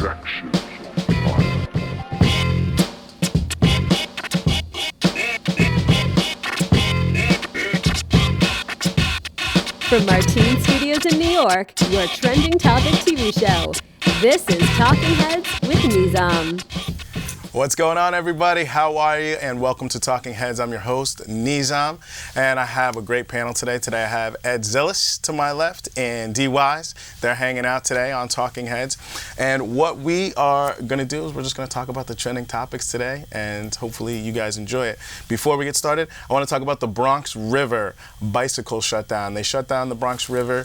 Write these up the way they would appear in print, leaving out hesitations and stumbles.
From Martine Studios in New York, your trending topic TV show. This is Talking Heads with Nizam. What's going on, everybody? How are you? And welcome to Talking Heads. I'm your host, Nizam, and I have a great panel today. Today I have Ed Zislis to my left and D Wise. They're hanging out today on Talking Heads. And what we are going to do is we're just going to talk about the trending topics today, and hopefully you guys enjoy it. Before we get started, I want to talk about the Bronx River bicycle shutdown. They shut down the Bronx River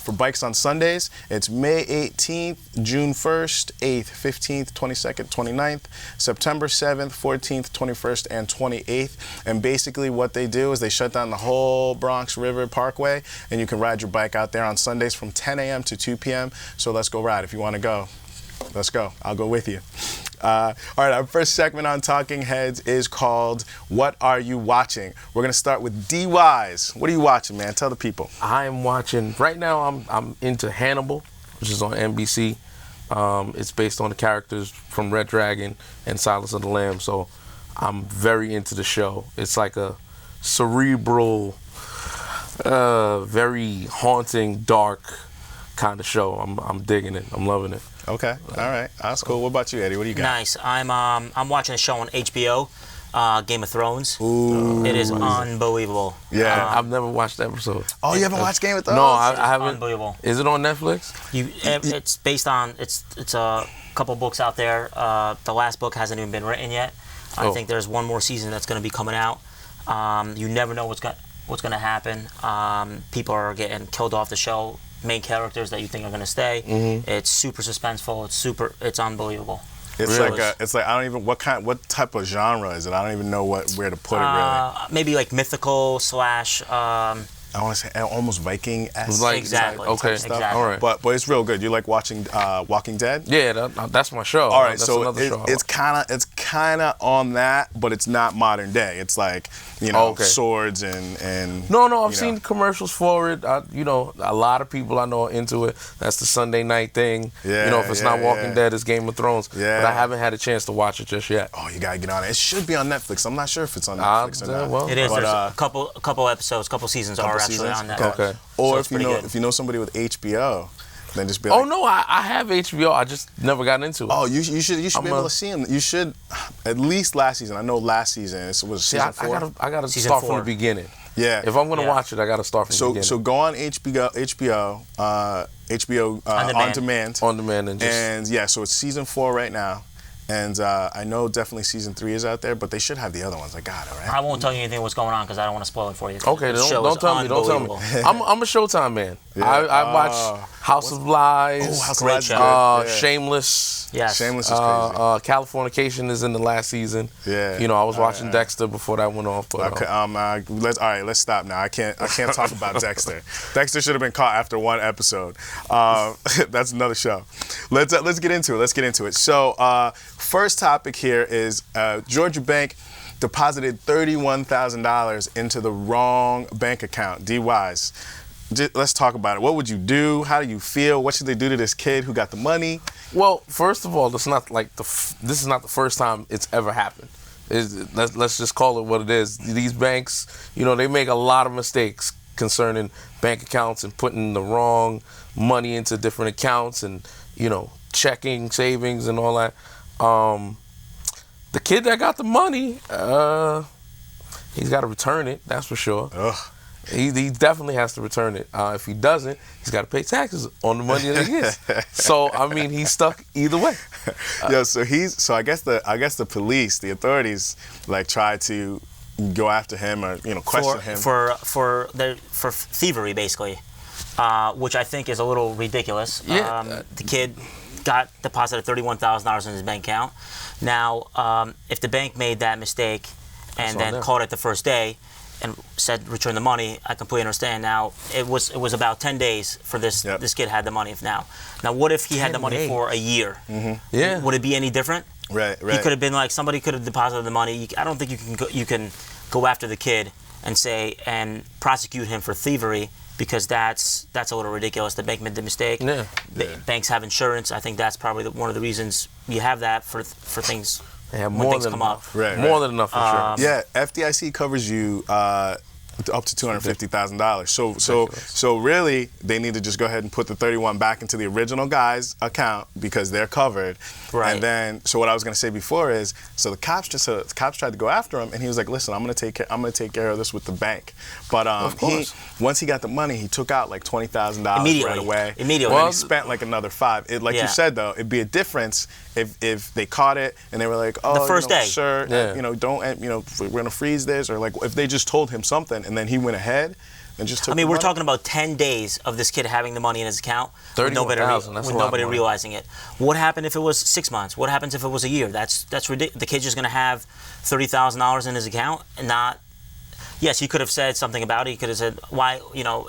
for bikes on Sundays. It's May 18th, June 1st, 8th, 15th, 22nd, 29th, September 7th, 14th, 21st, and 28th. And basically what they do is they shut down the whole Bronx River Parkway, and you can ride your bike out there on Sundays from 10 a.m. to 2 p.m. So let's go ride. If you want to go, let's go. I'll go with you. All right, our first segment on Talking Heads is called What Are You Watching? We're going to start with D Wise. What are you watching, man? Tell the people. I'm watching, right now I'm into Hannibal, which is on NBC. It's based on the characters from Red Dragon and Silence of the Lambs, so I'm very into the show. It's like a cerebral, very haunting, dark kind of show. I'm digging it. I'm loving it. Okay, all right, that's cool. What about you, Eddie? What do you got? Nice. I'm watching a show on HBO, Game of Thrones. Ooh. It is unbelievable. Yeah. I've never watched the episode. Oh, you haven't watched Game of Thrones? No, I haven't. Unbelievable. Is it on Netflix? It's based on it's a couple books out there. The last book hasn't even been written yet. I think there's one more season that's going to be coming out. You never know what's going to happen. People are getting killed off the show. Main characters that you think are going to stay. Mm-hmm. It's super suspenseful. It's unbelievable. It's like I don't even what type of genre is it? I don't even know where to put it really. Maybe like mythical / I want to say almost Viking-esque. Like, exactly. Okay. Exactly. All right. But it's real good. You like watching Walking Dead? Yeah, that's my show. All right, that's so show. it's kind of on that, but it's not modern day. It's like swords and. No, I've seen commercials for it. A lot of people I know are into it. That's the Sunday night thing. Yeah. If it's not Walking Dead, it's Game of Thrones. Yeah. But I haven't had a chance to watch it just yet. Oh, you gotta get on it. It should be on Netflix. I'm not sure if it's on Netflix or not. Well, it is. There's a couple episodes, couple seasons are actually on Netflix. Okay. Or so if you know somebody with HBO, then just be like. Oh no, I have HBO. I just never got into it. Oh, you should be able to see them. You should at least last season. I know last season it was season 4. I gotta Season start 4. from the beginning. Yeah. If I'm gonna watch it, I gotta start from the beginning. So go on HBO on demand. On demand and so it's season 4 right now. And I know definitely season 3 is out there, but they should have the other ones. I got it, right? I won't tell you anything what's going on because I don't want to spoil it for you. Okay, don't tell me. Don't tell me. I'm a Showtime man. Yeah. I watch House of Lies. Oh, House of Lies. Shameless. Yes. Shameless is crazy. Californication is in the last season. Yeah. I was watching Dexter before that went off. But, okay, let's stop now. I can't talk about Dexter. Dexter should have been caught after one episode. That's another show. Let's get into it. So first topic here is Georgia Bank deposited $31,000 into the wrong bank account. D Wise, let's talk about it. What would you do? How do you feel? What should they do to this kid who got the money? Well, first of all, this is not the first time it's ever happened. Let's just call it what it is. These banks, they make a lot of mistakes concerning bank accounts and putting the wrong money into different accounts and, checking, savings and all that. The kid that got the money, he's got to return it, that's for sure. Ugh. He definitely has to return it. If he doesn't, he's got to pay taxes on the money that he gets. So he's stuck either way. So I guess the police, the authorities, try to go after him or question him for thievery, basically, which I think is a little ridiculous. Yeah. The kid got deposited $31,000 in his bank account. Now, if the bank made that mistake and then caught it the first day and said return the money, I completely understand. Now it was about 10 days for this kid had the money. Now what if he had the money for a year? Mm-hmm. Yeah. Would it be any different? Right. He could have been like, somebody could have deposited the money. I don't think you can go after the kid and prosecute him for thievery because that's a little ridiculous to make the mistake. Yeah. Banks have insurance. I think that's probably one of the reasons you have that for things They have when more things than come enough. up. More than enough insurance. Yeah, FDIC covers you up to $250,000. So really, they need to just go ahead and put the 31 back into the original guy's account because they're covered. Right. And then, so what I was going to say before is, so the cops tried to go after him, and he was like, "Listen, I'm going to take care of this with the bank." But once he got the money, he took out like $20,000 right away. Immediately. And he spent like another $5,000. Like you said though, it'd be a difference if they caught it and they were like, "Oh, the first day, sir, don't, we're going to freeze this," or like if they just told him something and then he went ahead and just took. I mean, we're talking about 10 days of this kid having the money in his account with nobody realizing it. What happened if it was 6 months? What happens if it was a year? That's ridiculous. The kid's just going to have $30,000 in his account and not. Yes, he could have said something about it. He could have said why,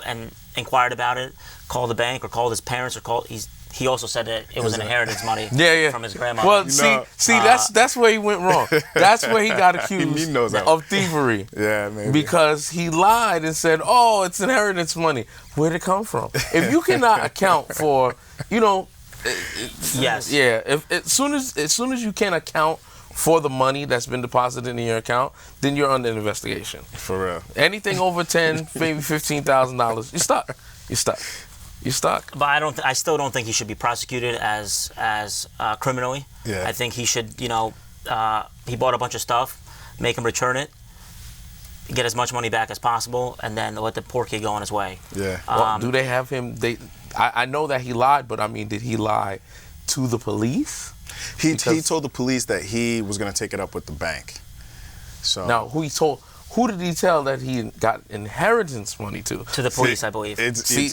and inquired about it, called the bank or called his parents or called. He also said that it was an inheritance money from his grandmother. Well, see, that's where he went wrong. That's where he got accused of thievery. Yeah, maybe. Because he lied and said, "Oh, it's inheritance money." Where'd it come from? If you cannot account for, yes, yeah. As soon as you can account for the money that's been deposited in your account, then you're under investigation. For real. Anything over maybe $15,000, you're stuck. But I still don't think he should be prosecuted as criminally. Yeah. I think he should, he bought a bunch of stuff, make him return it, get as much money back as possible, and then let the poor kid go on his way. Yeah. Well, do they have him? I know that he lied, but I mean, did he lie to the police? He told the police that he was going to take it up with the bank. So now, who did he tell that he got inheritance money to? To the police, I believe.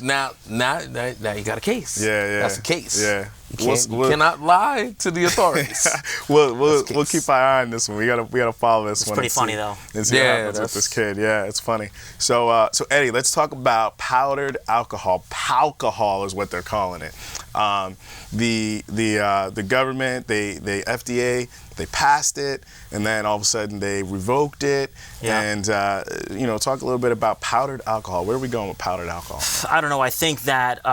Now you got a case. Yeah. That's a case. Yeah. You cannot lie to the authorities. We'll keep our eye on this one. We gotta follow this one. It's pretty funny though. And see what happens with this kid. Yeah, it's funny. So Eddie, let's talk about powdered alcohol. Palcohol is what they're calling it. The government, the FDA, they passed it, and then all of a sudden they revoked it. Yeah. And talk a little bit about powdered alcohol. Where are we going with powdered alcohol? I don't know. I think that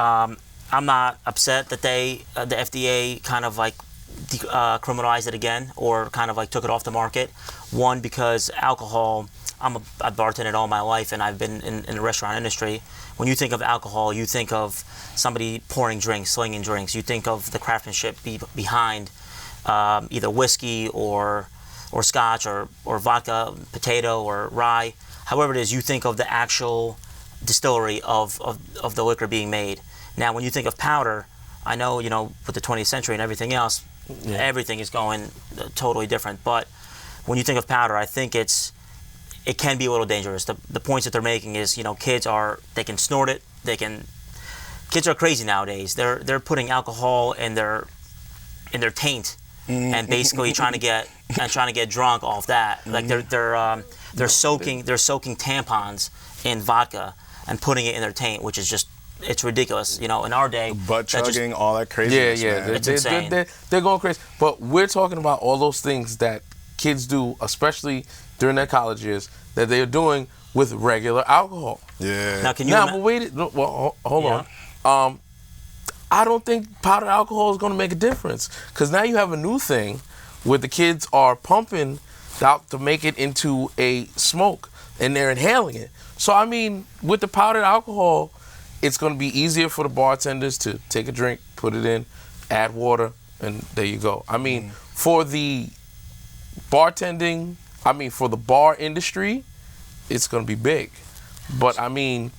I'm not upset that the FDA kind of like criminalized it again, or kind of like took it off the market. One, because alcohol, I've bartended all my life, and I've been in the restaurant industry. When you think of alcohol, you think of somebody pouring drinks, slinging drinks. You think of the craftsmanship behind either whiskey or scotch or vodka, potato or rye. However it is, you think of the actual distillery of the liquor being made. Now, when you think of powder, I know, with the 20th century and everything else, everything is going totally different. But when you think of powder, I think it can be a little dangerous. The points that they're making is, they can snort it. Kids are crazy nowadays. They're putting alcohol in their taint and basically trying to get drunk off that. Like they're soaking tampons in vodka and putting it in their taint, which is just, it's ridiculous. In our day, butt chugging, all that craziness. Yeah. It's insane. They're going crazy. But we're talking about all those things that kids do, especially during their college years, that they're doing with regular alcohol. Yeah. Now, can you? But wait. Well, hold on. I don't think powdered alcohol is going to make a difference, because now you have a new thing where the kids are pumping out to make it into a smoke, and they're inhaling it. So I mean, with the powdered alcohol, it's going to be easier for the bartenders to take a drink, put it in, add water, and there you go. I mean, for the bartending, for the bar industry, it's going to be big. But I mean,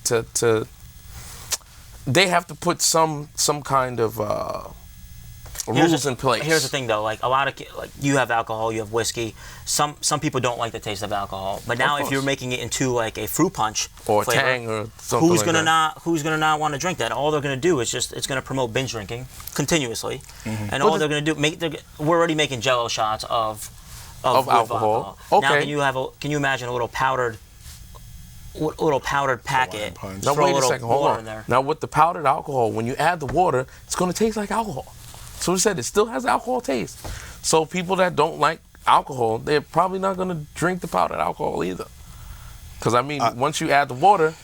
they have to put some kind of rules in place. Here's the thing, though. Like a lot of you have alcohol, you have whiskey. Some people don't like the taste of alcohol. But now, if you're making it into like a fruit punch or flavor, tang or something, who's gonna not want to drink that? All they're gonna do is it's gonna promote binge drinking continuously, and all they're gonna do we're already making Jello shots of alcohol. Okay. Now can you imagine a little powdered packet? Now throw wait a little second, hold water on. in there. Now with the powdered alcohol, when you add the water, it's going to taste like alcohol. So we said it still has alcohol taste. So people that don't like alcohol, they're probably not going to drink the powdered alcohol either. Because once you add the water,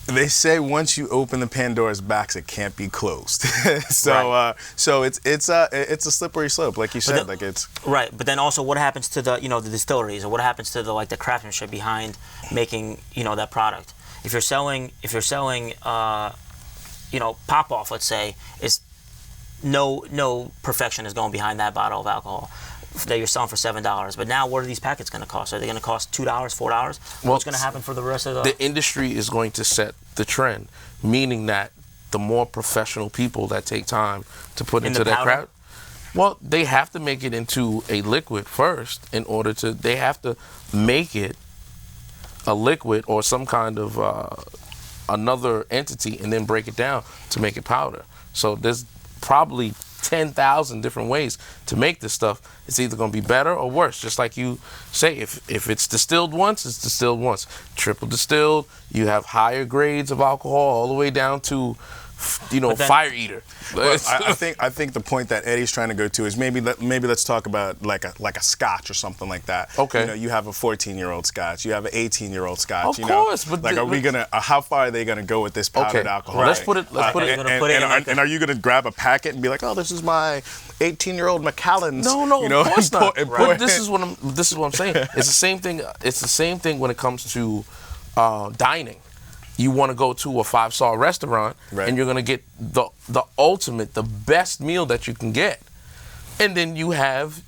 They say once you open the Pandora's box, it can't be closed. So, Right. so it's a slippery slope, like you said. then- Like it's Right, but then also what happens to the the distilleries, or what happens to the craftsmanship behind making that product? If you're selling pop off, let's say, is no perfection is going behind that bottle of alcohol that you're selling for $7. But now, what are these packets going to cost? Are they going to cost $2, $4? What's going to happen for the rest of The industry is going to set the trend, meaning that the more professional people that take time to put into their craft, well, they have to make it into a liquid first in order to. They have to make it a liquid or some kind of another entity, and then break it down to make it powder. So there's probably 10,000 different ways to make this stuff. It's either going to be better or worse. Just like you say, if it's distilled once, it's distilled once. Triple distilled, you have higher grades of alcohol all the way down to, fire eater. Well, I think the point that Eddie's trying to go to is maybe let's talk about like a Scotch or something like that. Okay. You have a 14-year-old Scotch, you have an 18-year-old Scotch. Of course, but like, are we gonna? How far are they gonna go with this powdered alcohol? Let's put it. And are you gonna grab a packet and be like, oh, this is my 18-year-old Macallan's? No, of course not. But this is what I'm saying. It's the same thing. It's the same thing when it comes to dining. You want to go to a 5-star restaurant, right, and you're going to get the ultimate, the best meal that you can get. And then you have,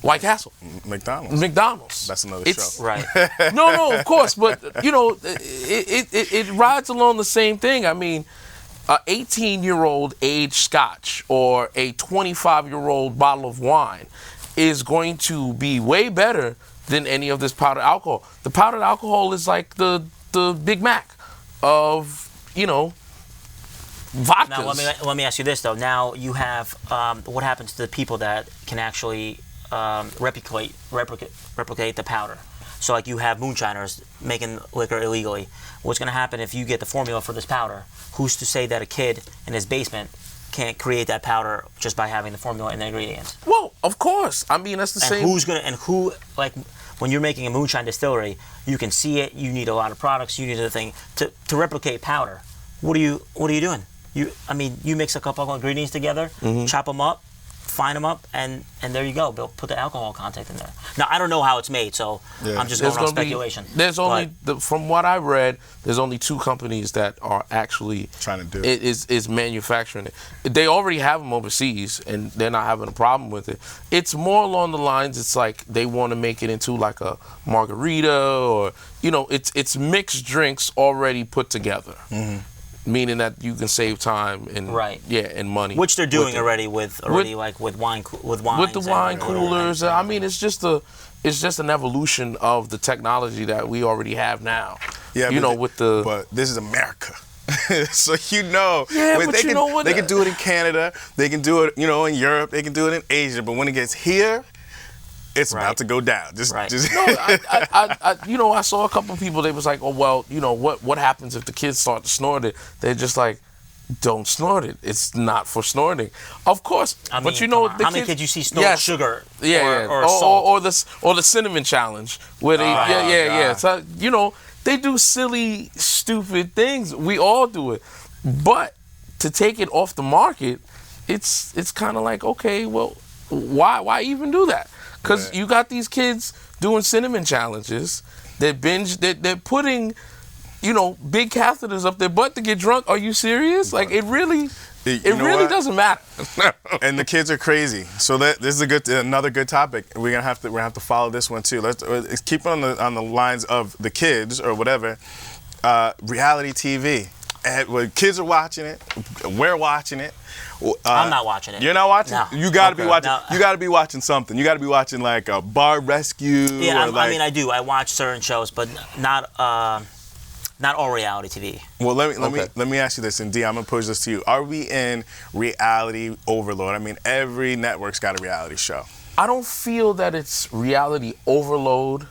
White Castle. McDonald's. That's another show. Right. No, of course. But, it rides along the same thing. I mean, a 18-year-old aged Scotch or a 25-year-old bottle of wine is going to be way better than any of this powdered alcohol. The powdered alcohol is like the Big Mac of, vodkas. Now, let me ask you this, though. Now, you have what happens to the people that can actually replicate the powder? So, like, you have moonshiners making liquor illegally. What's going to happen if you get the formula for this powder? Who's to say that a kid in his basement can't create that powder just by having the formula and the ingredients? Well, of course. I mean, that's the same. When you're making a moonshine distillery, you can see it. You need a lot of products. You need a thing to replicate powder. What are you doing? You mix a couple of ingredients together, chop them up, fine them up, and there you go. They'll put the alcohol content in there. Now, I don't know how it's made, so I'm just going on speculation. From what I read, there's only 2 companies that are actually trying to do it. Is manufacturing it. They already have them overseas, and they're not having a problem with it. It's more along the lines, it's like they want to make it into like a margarita, or, it's mixed drinks already put together. Meaning that you can save time and and money, which they're doing already with wine with the wine coolers. I mean, it's just an evolution of the technology that we already have now. Yeah, but this is America. So they can do it in Canada, they can do it in Europe, they can do it in Asia, but when it gets here, it's about to go down. I saw a couple of people. They was like, "Oh well, what happens if the kids start to snort it?" They're just like, "Don't snort it. It's not for snorting." Of course, how many kids you see snort sugar? Or salt, or the cinnamon challenge, where they So they do silly, stupid things. We all do it, but to take it off the market, it's kind of like, okay, well, why even do that? Because you got these kids doing cinnamon challenges. They're putting, big catheters up their butt to get drunk. Are you serious? Like, it really doesn't matter. And the kids are crazy. So this is another good topic. We're gonna have to follow this one too. Let's keep on the lines of the kids or whatever. Reality TV. And kids are watching it. We're watching it. I'm not watching it. You're not watching? No. You gotta be watching. You gotta be watching something. You gotta be watching like a Bar Rescue. Yeah, I do. I watch certain shows, but not all reality TV. Well, let me ask you this, and D, I'm gonna pose this to you. Are we in reality overload? I mean, every network's got a reality show. I don't feel that it's reality overload.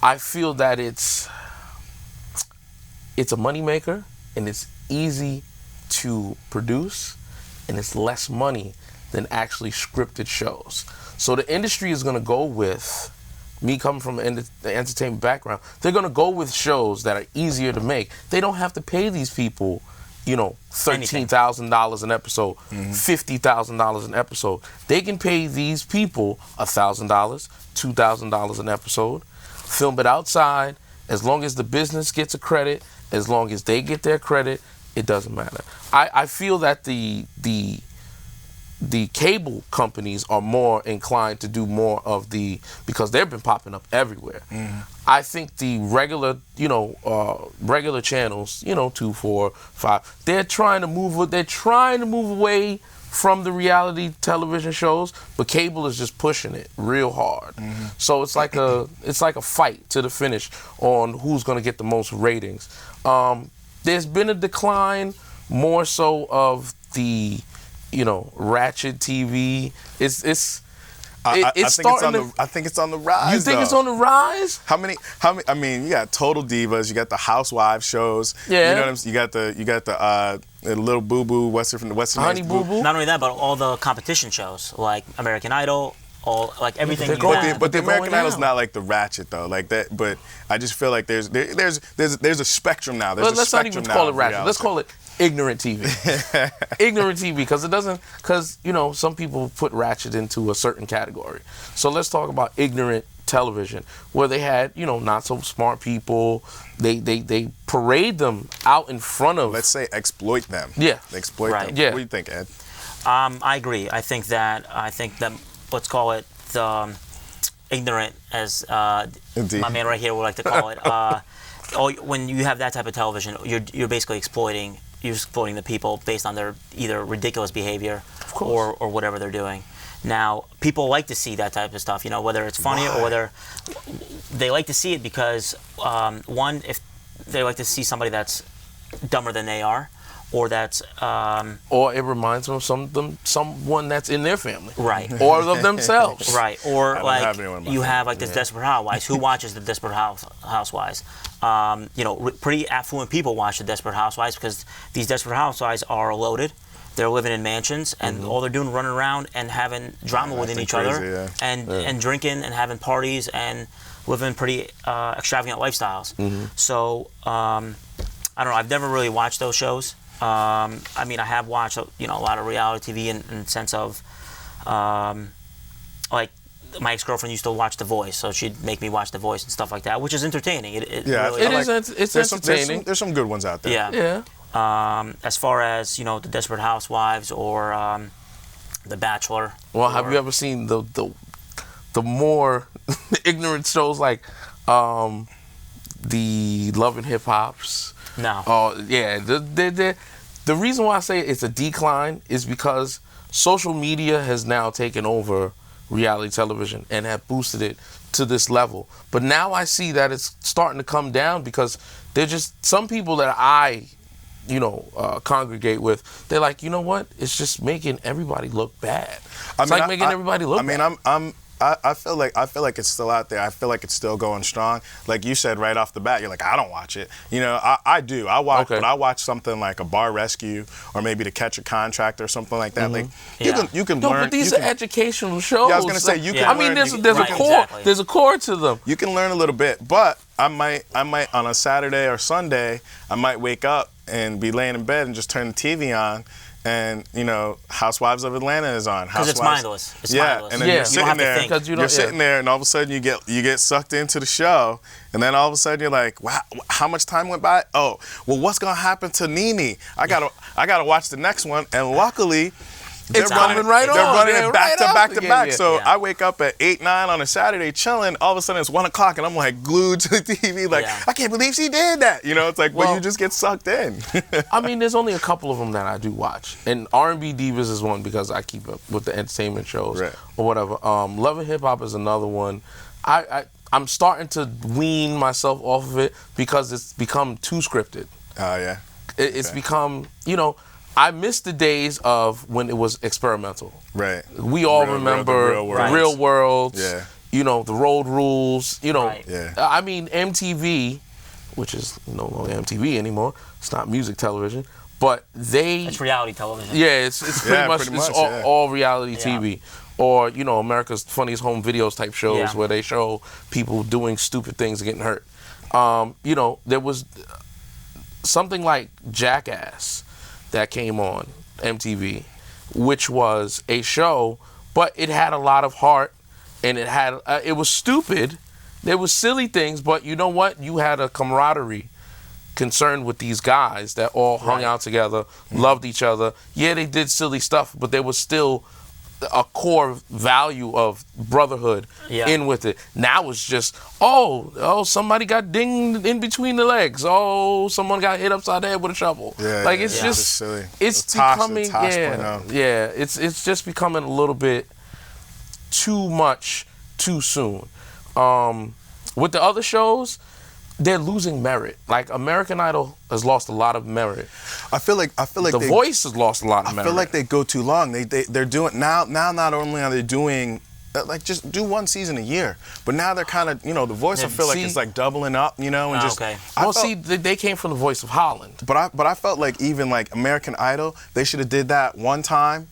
I feel that it's a moneymaker, and it's easy to produce, and it's less money than actually scripted shows. So the industry is going to go with me coming from the entertainment background, they're going to go with shows that are easier to make. They don't have to pay these people, $13,000 an episode, $50,000 an episode. They can pay these people $1,000, $2,000 an episode, film it outside. As long as the business gets a credit, as long as they get their credit, it doesn't matter. I feel that the cable companies are more inclined to do more of because they've been popping up everywhere. I think the regular, regular channels, 2, 4, 5, they're trying to move away from the reality television shows, but cable is just pushing it real hard. So it's like a fight to the finish on who's going to get the most ratings. There's been a decline more so of the ratchet TV. I think it's on the rise. You think it's on the rise? How many? I mean, you got Total Divas. You got the Housewives shows. Yeah. You know what I'm saying? You got the Little Boo Boo. What's her Honey Boo Boo. Not only that, but all the competition shows like American Idol. Everything. But the American Idol's not like the ratchet though, like that. But I just feel like there's a spectrum now. Let's not even call it ratchet. Let's call it ignorant TV. Ignorant TV, because some people put ratchet into a certain category. So let's talk about ignorant television, where they had not so smart people. They parade them out in front of. Let's say exploit them. Yeah, exploit them. Yeah. What do you think, Ed? I agree. I think that let's call it the ignorant, as my man right here would like to call it. When you have that type of television, you're basically exploiting the people based on their either ridiculous behavior or whatever they're doing. Now, people like to see that type of stuff, whether it's funny or whether they like to see it because, one, if they like to see somebody that's dumber than they are, or that's or it reminds them of someone that's in their family, right, or of themselves, right, or like you have like this Yeah. Desperate Housewives. Who watches the Desperate Housewives? Pretty affluent people watch the Desperate Housewives because these Desperate Housewives are loaded. They're living in mansions, and all they're doing is running around and having drama within each other, and drinking and having parties and living pretty extravagant lifestyles. So I don't know. I've never really watched those shows. I mean, I have watched a lot of reality TV in the sense of like my ex-girlfriend used to watch The Voice, so she'd make me watch The Voice and stuff like that, which is entertaining. It's entertaining. There's some good ones out there. Yeah. As far as the Desperate Housewives or The Bachelor. Well, have you ever seen the more ignorant shows like the Love and Hip Hops? No. Oh yeah. The reason why I say it's a decline is because social media has now taken over reality television and have boosted it to this level. But now I see that it's starting to come down because there's just some people that I congregate with. They're like, you know what? It's just making everybody look bad. Everybody look bad. I feel like it's still out there. I feel like it's still going strong. Like you said right off the bat, you're like, I don't watch it. I do. I watch, but I watch something like a Bar Rescue or maybe To Catch a Contract or something like that. Like you can learn. But these are educational shows. Yeah, I was gonna say you can. I mean, there's a core. Exactly. There's a core to them. You can learn a little bit, but I might on a Saturday or Sunday, I might wake up and be laying in bed and just turn the TV on. And Housewives of Atlanta is on. Because it's mindless. It's mindless. And then you're sitting there. You're sitting there, and all of a sudden you get sucked into the show, and then all of a sudden you're like, wow, how much time went by? Oh, well, what's gonna happen to Nene? I gotta watch the next one, and luckily. They're running it back to back. So I wake up at 8, 9 on a Saturday chilling. All of a sudden it's 1 o'clock and I'm like glued to the TV. Like I can't believe she did that. It's like you just get sucked in. I mean, there's only a couple of them that I do watch, and R&B Divas is one because I keep up with the entertainment shows or whatever. Love and Hip Hop is another one. I'm starting to wean myself off of it because it's become too scripted. Oh yeah. It's become I miss the days of when it was experimental. Right. We all remember Real Worlds. Yeah. The Road Rules. Right. Yeah. I mean, MTV, which is no longer MTV anymore. It's not music television, but it's reality television. Yeah, it's pretty much all reality TV. or America's Funniest Home Videos type shows Yeah. where they show people doing stupid things and getting hurt. There was something like Jackass that came on MTV, which was a show, but it had a lot of heart, and it was stupid. There was silly things, but you know what? You had a camaraderie concerned with these guys that all hung out together, loved each other. Yeah, they did silly stuff, but there was still a core value of brotherhood in with it. Now it's just, somebody got dinged in between the legs. Oh, someone got hit upside the head with a shovel. It's just silly. It's becoming it's just becoming a little bit too much too soon. With the other shows, they're losing merit. Like American Idol has lost a lot of merit. I feel like The Voice has lost a lot of merit. I feel like they go too long. They're doing now. Not only are they doing just do one season a year, but now they're kind of The Voice. I feel like it's like doubling up. And just they came from The Voice of Holland. But I felt like even like American Idol, they should have did that one time.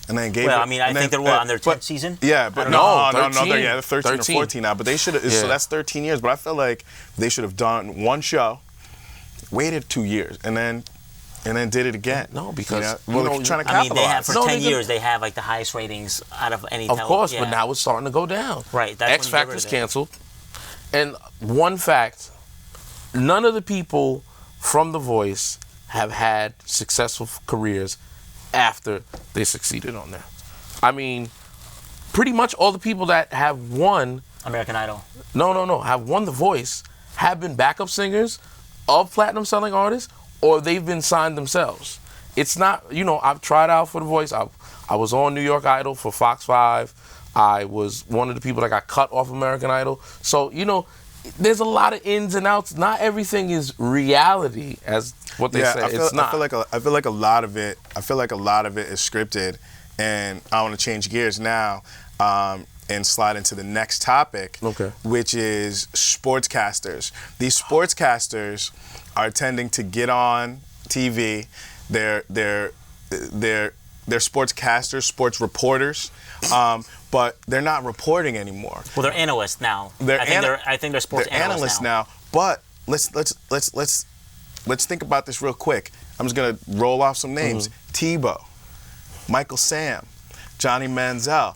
And then gave I think they're on their 10th season? Yeah, but no, they're 13 or 14 now. But they should have, so that's 13 years. But I feel like they should have done one show, waited 2 years, and then did it again. No, because they're trying to capitalize. For 10 years they have like the highest ratings out of any. Of course, but now it's starting to go down. Right. X Factor's canceled. And one fact, none of the people from The Voice have had successful careers after they succeeded on there. I mean, pretty much all the people that have won American Idol. Have won The Voice have been backup singers of platinum selling artists, or they've been signed themselves. It's not, I've tried out for The Voice. I was on New York Idol for Fox 5. I was one of the people that got cut off American Idol. So, there's a lot of ins and outs. Not everything is reality, as what they say. It's not. I feel like a lot of it is scripted, and I want to change gears now and slide into the next topic, which is sportscasters. These sportscasters are tending to get on TV. They're sportscasters, sports reporters. But they're not reporting anymore. Well, they're analysts now. I think they're sports analysts now. But let's think about this real quick. I'm just gonna roll off some names: Tebow, Michael Sam, Johnny Manziel.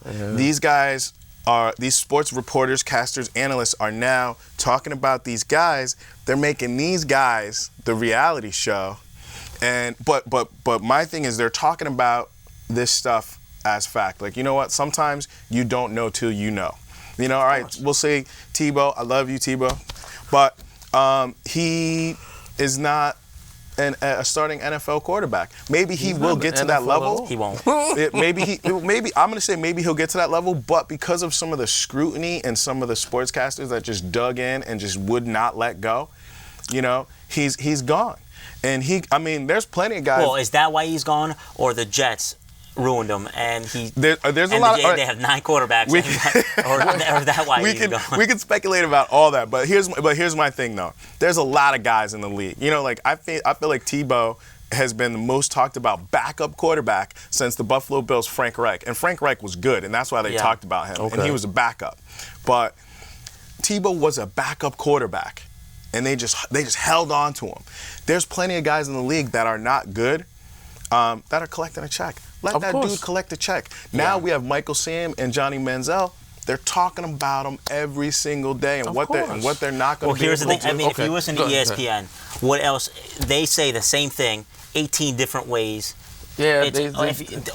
These sports reporters, casters, analysts are now talking about these guys. They're making these guys the reality show, but my thing is they're talking about this stuff as fact. Like, you know what? Sometimes you don't know till you know. All right, we'll say Tebow. I love you, Tebow. But he is not a starting NFL quarterback. Maybe he will get to that level. He won't. Maybe I'm gonna say maybe he'll get to that level, but because of some of the scrutiny and some of the sportscasters that just dug in and just would not let go, he's gone. And there's plenty of guys. Well, is that why he's gone, or the Jets ruined him, and there's a lot of they have 9 quarterbacks, or that why he's gone. We can speculate about all that, but here's my thing though. There's a lot of guys in the league. I feel like Tebow has been the most talked about backup quarterback since the Buffalo Bills' Frank Reich, and Frank Reich was good, and that's why they talked about him, and he was a backup. But Tebow was a backup quarterback, and they just held on to him. There's plenty of guys in the league that are not good, that are collecting a check. Let that dude collect a check. Now we have Michael Sam and Johnny Manziel. They're talking about them every single day and what they're not going to do. Well, here's the thing. If you listen to ESPN, what else? They say the same thing 18 different ways. Yeah.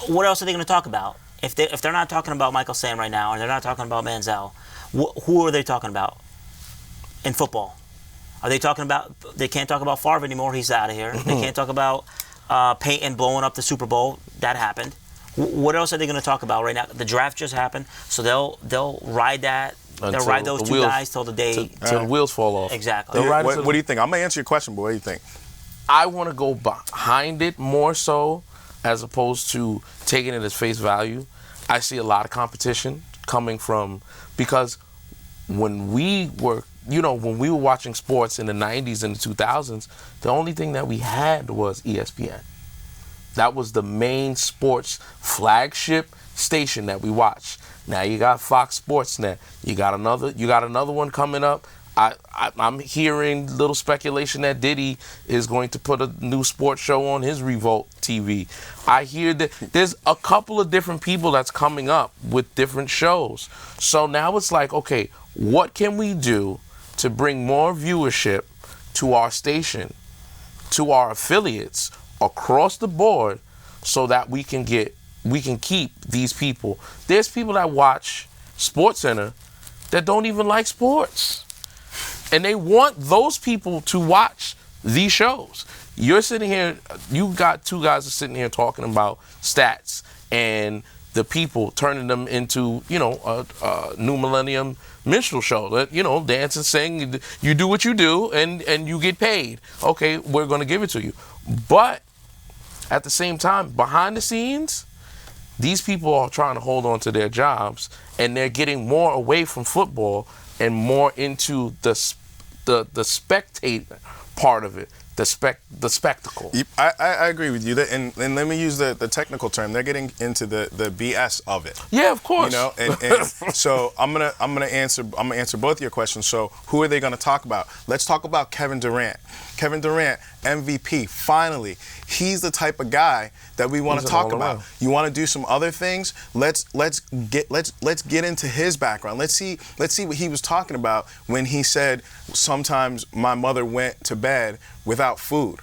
What else are they going to talk about? If they're not talking about Michael Sam right now, and they're not talking about Manziel, who are they talking about in football? Are they talking about? They can't talk about Favre anymore. He's out of here. They can't talk about Peyton blowing up the Super Bowl. That happened. What else are they going to talk about right now? The draft just happened, so they'll ride that. They'll ride those two guys till the day till the wheels fall off. Exactly. What do you think? I'm gonna answer your question, but what do you think? I want to go behind it more so, as opposed to taking it as face value. I see a lot of competition coming from, because when we were watching sports in the 90s and the 2000s, the only thing that we had was ESPN. That was the main sports flagship station that we watch. Now you got Fox Sports Net. You got another one coming up. I'm hearing little speculation that Diddy is going to put a new sports show on his Revolt TV. I hear that there's a couple of different people that's coming up with different shows. So now it's like, okay, what can we do to bring more viewership to our station, to our affiliates across the board, so that we can keep these people. There's people that watch SportsCenter that don't even like sports. And they want those people to watch these shows. You're sitting here, you got two guys are sitting here talking about stats and the people turning them into, a new millennium minstrel show. That, dance and sing, you do what you do and you get paid. Okay, we're going to give it to you. But at the same time, behind the scenes, these people are trying to hold on to their jobs, and they're getting more away from football and more into the spectator part of it, the spectacle. I agree with you. And let me use the technical term. They're getting into the BS of it. Yeah, of course. And so I'm gonna answer both of your questions. So who are they gonna talk about? Let's talk about Kevin Durant. Kevin Durant, MVP. Finally, he's the type of guy that we want to talk about. You want to do some other things? Let's get into his background. Let's see what he was talking about when he said, sometimes my mother went to bed without food.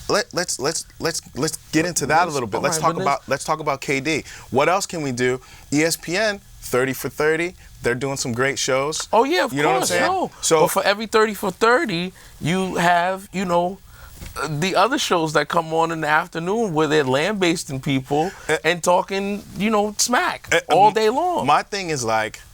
Let's get into that a little bit. Let's talk about KD. What else can we do? ESPN, 30 for 30. They're doing some great shows. Oh yeah, of course. You know what I'm saying? No. So, but for every 30 for 30, you have, the other shows that come on in the afternoon where they're land-basting people and talking, smack all day long. My thing is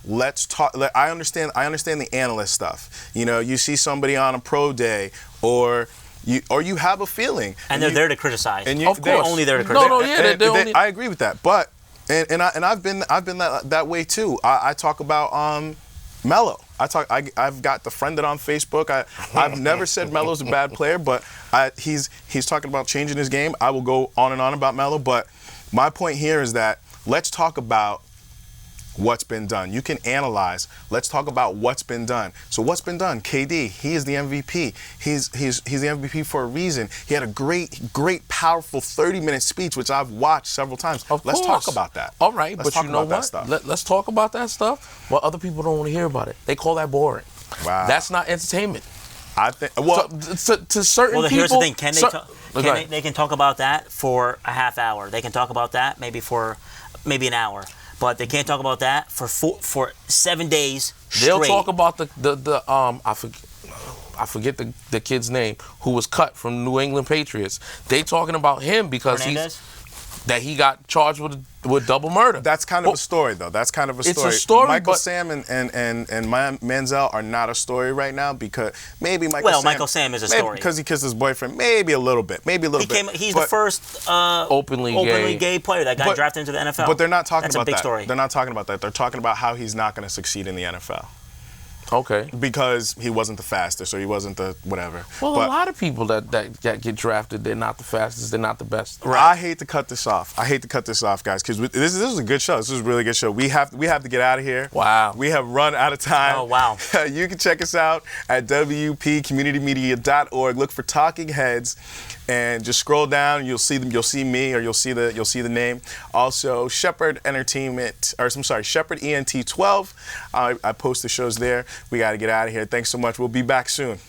let's talk. I understand the analyst stuff. You see somebody on a pro day or you have a feeling, and they're there to criticize. And of course, they're only there to criticize. I agree with that, but I've been that way too. I talk about Melo. I've got the friended on Facebook. I've never said Melo's a bad player, but he's talking about changing his game. I will go on and on about Melo, but my point here is that let's talk about what's been done. You can analyze. Let's talk about what's been done. So what's been done? KD, he is the MVP. He's the MVP for a reason. He had a great, powerful 30-minute speech, which I've watched several times. Let's talk about that. All right, but you know what? Let's talk about that stuff. Well, other people don't want to hear about it. They call that boring. Wow. That's not entertainment. I think. Well, to certain people. Here's the thing. They can talk about that for a half hour. They can talk about that maybe an hour. But they can't talk about that for 7 days straight. They'll talk about I forget the kid's name who was cut from New England Patriots. They talking about him because he got charged with double murder. That's kind of a story, though. That's kind of a story. It's a story. Michael Sam and Manziel are not a story right now because maybe Michael Sam is a story because he kissed his boyfriend. Maybe a little bit. He's the first openly gay player that got drafted into the NFL. But they're not talking about that. That's a big story. They're not talking about that. They're talking about how he's not going to succeed in the NFL. Okay. Because he wasn't the fastest or he wasn't the whatever. Well, a lot of people that get drafted, they're not the fastest, they're not the best. Right. I hate to cut this off, guys, because this is a good show. This is a really good show. We have to get out of here. Wow. We have run out of time. Oh, wow. You can check us out at wpcommunitymedia.org. Look for Talking Heads and just scroll down. You'll see them. You'll see me, or you'll see the name. Also, Shepherd ENT 12. I post the shows there. We got to get out of here. Thanks so much. We'll be back soon.